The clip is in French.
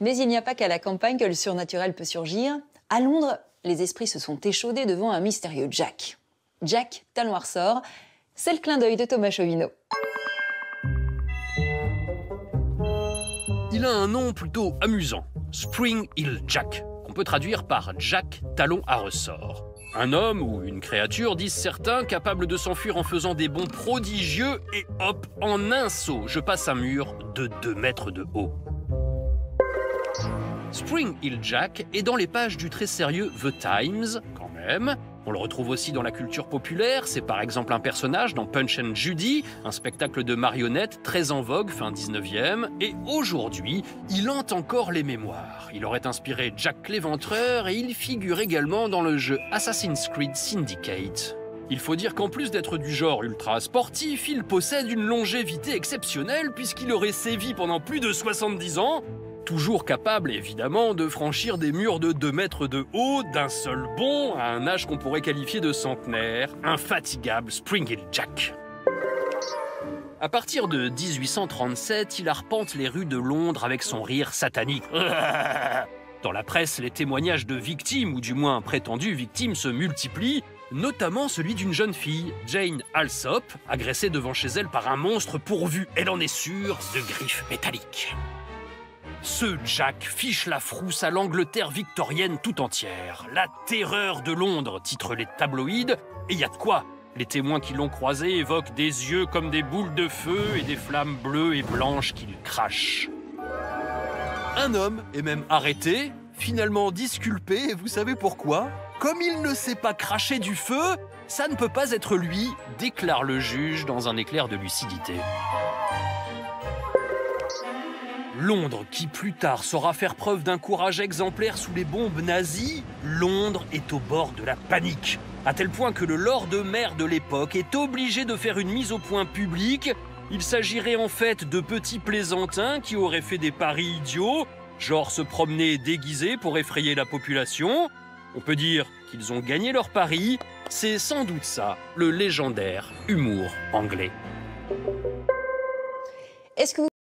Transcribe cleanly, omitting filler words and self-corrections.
Mais il n'y a pas qu'à la campagne que le surnaturel peut surgir. À Londres, les esprits se sont échaudés devant un mystérieux Jack. Jack, talon à ressort, c'est le clin d'œil de Thomas Chauvineau. Il a un nom plutôt amusant, Spring Hill Jack, qu'on peut traduire par Jack talon à ressort. Un homme ou une créature, disent certains, capable de s'enfuir en faisant des bonds prodigieux et hop, en un saut, je passe un mur de 2 mètres de haut. Spring Hill Jack est dans les pages du très sérieux The Times, quand même. On le retrouve aussi dans la culture populaire, c'est par exemple un personnage dans Punch and Judy, un spectacle de marionnettes très en vogue fin 19e, et aujourd'hui, il hante encore les mémoires. Il aurait inspiré Jack l'Éventreur et il figure également dans le jeu Assassin's Creed Syndicate. Il faut dire qu'en plus d'être du genre ultra sportif, il possède une longévité exceptionnelle puisqu'il aurait sévi pendant plus de 70 ans, toujours capable évidemment de franchir des murs de 2 mètres de haut d'un seul bond à un âge qu'on pourrait qualifier de centenaire, infatigable Spring Hill Jack. À partir de 1837, il arpente les rues de Londres avec son rire satanique. Dans la presse, les témoignages de victimes, ou du moins prétendues victimes, se multiplient, notamment celui d'une jeune fille, Jane Alsop, agressée devant chez elle par un monstre pourvu, elle en est sûre, de griffes métalliques. Ce Jack fiche la frousse à l'Angleterre victorienne tout entière. La terreur de Londres, titrent les tabloïds, et y a de quoi. Les témoins qui l'ont croisé évoquent des yeux comme des boules de feu et des flammes bleues et blanches qu'il crache. Un homme est même arrêté, finalement disculpé, et vous savez pourquoi? Comme il ne sait pas cracher du feu, ça ne peut pas être lui, déclare le juge dans un éclair de lucidité. Londres, qui plus tard saura faire preuve d'un courage exemplaire sous les bombes nazies, Londres est au bord de la panique. À tel point que le lord maire de l'époque est obligé de faire une mise au point publique. Il s'agirait en fait de petits plaisantins qui auraient fait des paris idiots, genre se promener déguisés pour effrayer la population. On peut dire qu'ils ont gagné leur pari. C'est sans doute ça, le légendaire humour anglais. Est-ce que vous